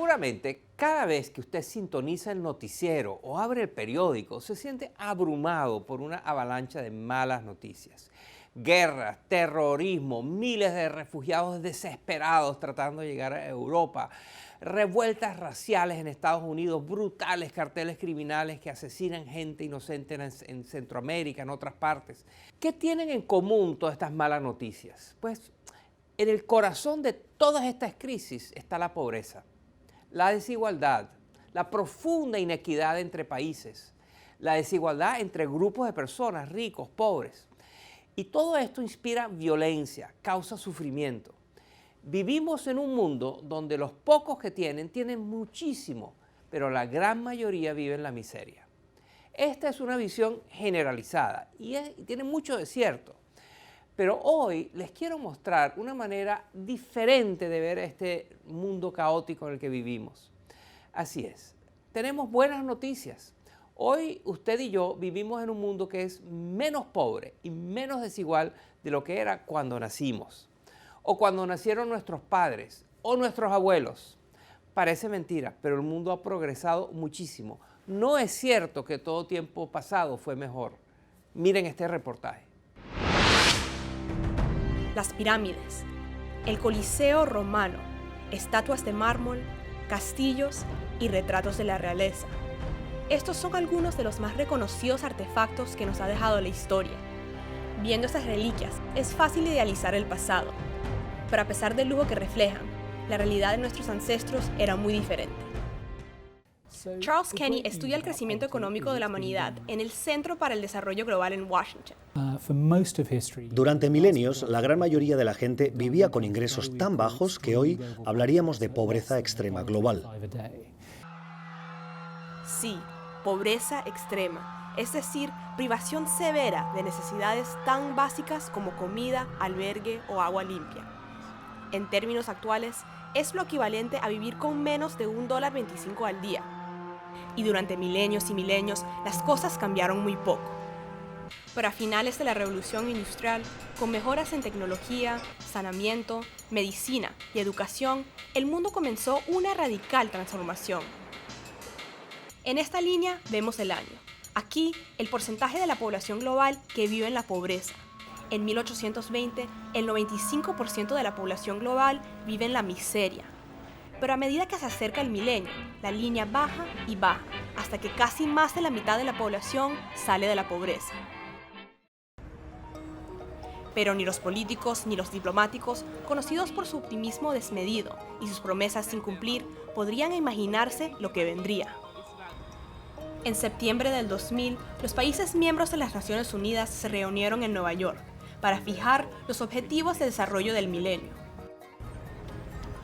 Seguramente, cada vez que usted sintoniza el noticiero o abre el periódico, se siente abrumado por una avalancha de malas noticias. Guerras, terrorismo, miles de refugiados desesperados tratando de llegar a Europa, revueltas raciales en Estados Unidos, brutales carteles criminales que asesinan gente inocente en Centroamérica, en otras partes. ¿Qué tienen en común todas estas malas noticias? Pues en el corazón de todas estas crisis está la pobreza, la desigualdad, la profunda inequidad entre países, la desigualdad entre grupos de personas, ricos, pobres. Y todo esto inspira violencia, causa sufrimiento. Vivimos en un mundo donde los pocos que tienen muchísimo, pero la gran mayoría vive en la miseria. Esta es una visión generalizada y tiene mucho de cierto. Pero hoy les quiero mostrar una manera diferente de ver este mundo caótico en el que vivimos. Así es, tenemos buenas noticias. Hoy usted y yo vivimos en un mundo que es menos pobre y menos desigual de lo que era cuando nacimos, o cuando nacieron nuestros padres o nuestros abuelos. Parece mentira, pero el mundo ha progresado muchísimo. No es cierto que todo tiempo pasado fue mejor. Miren este reportaje. Las pirámides, el Coliseo romano, estatuas de mármol, castillos y retratos de la realeza. Estos son algunos de los más reconocidos artefactos que nos ha dejado la historia. Viendo estas reliquias, es fácil idealizar el pasado, pero a pesar del lujo que reflejan, la realidad de nuestros ancestros era muy diferente. Charles Kenny estudia el crecimiento económico de la humanidad en el Centro para el Desarrollo Global en Washington. Durante milenios, la gran mayoría de la gente vivía con ingresos tan bajos que hoy hablaríamos de pobreza extrema global. Sí, pobreza extrema, es decir, privación severa de necesidades tan básicas como comida, albergue o agua limpia. En términos actuales, es lo equivalente a vivir con menos de $1.25 al día. Y durante milenios y milenios, las cosas cambiaron muy poco. Pero a finales de la Revolución Industrial, con mejoras en tecnología, saneamiento, medicina y educación, el mundo comenzó una radical transformación. En esta línea vemos el año. Aquí, el porcentaje de la población global que vive en la pobreza. En 1820, el 95% de la población global vive en la miseria. Pero a medida que se acerca el milenio, la línea baja y baja, hasta que casi más de la mitad de la población sale de la pobreza. Pero ni los políticos ni los diplomáticos, conocidos por su optimismo desmedido y sus promesas sin cumplir, podrían imaginarse lo que vendría. En septiembre del 2000, los países miembros de las Naciones Unidas se reunieron en Nueva York para fijar los objetivos de desarrollo del milenio.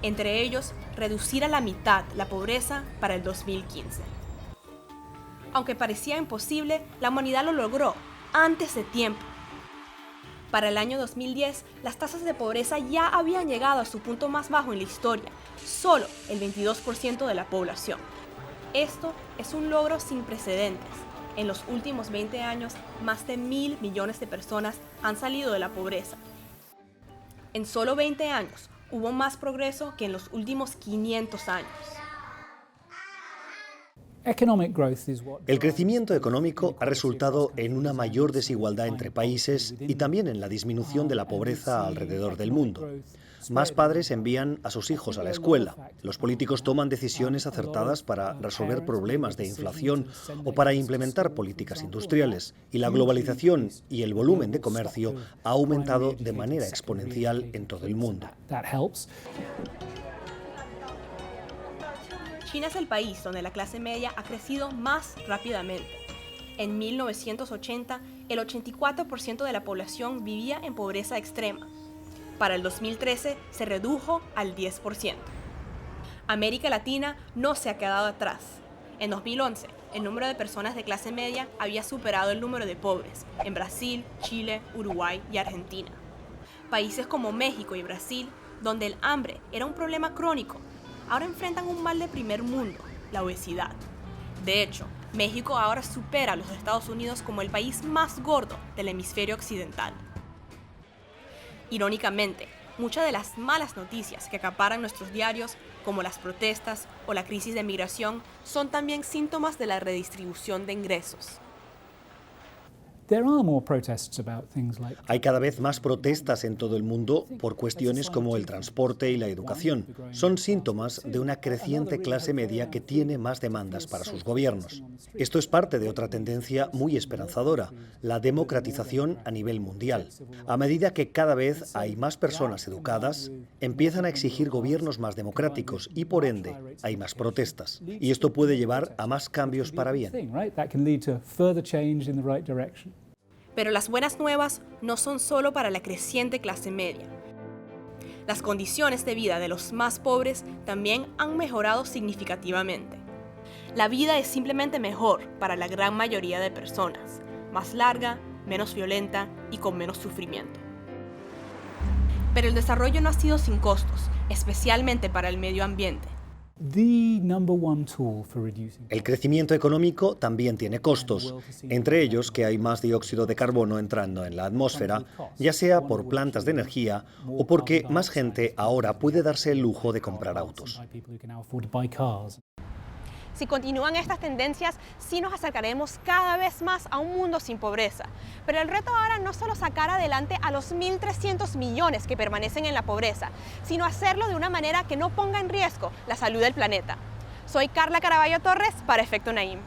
Entre ellos, reducir a la mitad la pobreza para el 2015. Aunque parecía imposible, la humanidad lo logró antes de tiempo. Para el año 2010, las tasas de pobreza ya habían llegado a su punto más bajo en la historia, solo el 22% de la población. Esto es un logro sin precedentes. En los últimos 20 años, más de 1.000 millones de personas han salido de la pobreza. En solo 20 años, hubo más progreso que en los últimos 500 años. El crecimiento económico ha resultado en una mayor desigualdad entre países y también en la disminución de la pobreza alrededor del mundo. Más padres envían a sus hijos a la escuela. Los políticos toman decisiones acertadas para resolver problemas de inflación o para implementar políticas industriales. Y la globalización y el volumen de comercio ha aumentado de manera exponencial en todo el mundo. China es el país donde la clase media ha crecido más rápidamente. En 1980, el 84% de la población vivía en pobreza extrema. Para el 2013 se redujo al 10%. América Latina no se ha quedado atrás. En 2011, el número de personas de clase media había superado el número de pobres en Brasil, Chile, Uruguay y Argentina. Países como México y Brasil, donde el hambre era un problema crónico, ahora enfrentan un mal de primer mundo, la obesidad. De hecho, México ahora supera a los Estados Unidos como el país más gordo del hemisferio occidental. Irónicamente, muchas de las malas noticias que acaparan nuestros diarios, como las protestas o la crisis de migración, son también síntomas de la redistribución de ingresos. Hay cada vez más protestas en todo el mundo por cuestiones como el transporte y la educación. Son síntomas de una creciente clase media que tiene más demandas para sus gobiernos. Esto es parte de otra tendencia muy esperanzadora, la democratización a nivel mundial. A medida que cada vez hay más personas educadas, empiezan a exigir gobiernos más democráticos y, por ende, hay más protestas. Y esto puede llevar a más cambios para bien. Pero las buenas nuevas no son solo para la creciente clase media. Las condiciones de vida de los más pobres también han mejorado significativamente. La vida es simplemente mejor para la gran mayoría de personas, más larga, menos violenta y con menos sufrimiento. Pero el desarrollo no ha sido sin costos, especialmente para el medio ambiente. El crecimiento económico también tiene costos, entre ellos que hay más dióxido de carbono entrando en la atmósfera, ya sea por plantas de energía o porque más gente ahora puede darse el lujo de comprar autos. Si continúan estas tendencias, sí nos acercaremos cada vez más a un mundo sin pobreza. Pero el reto ahora no es solo sacar adelante a los 1.300 millones que permanecen en la pobreza, sino hacerlo de una manera que no ponga en riesgo la salud del planeta. Soy Carla Caraballo Torres para Efecto Naim.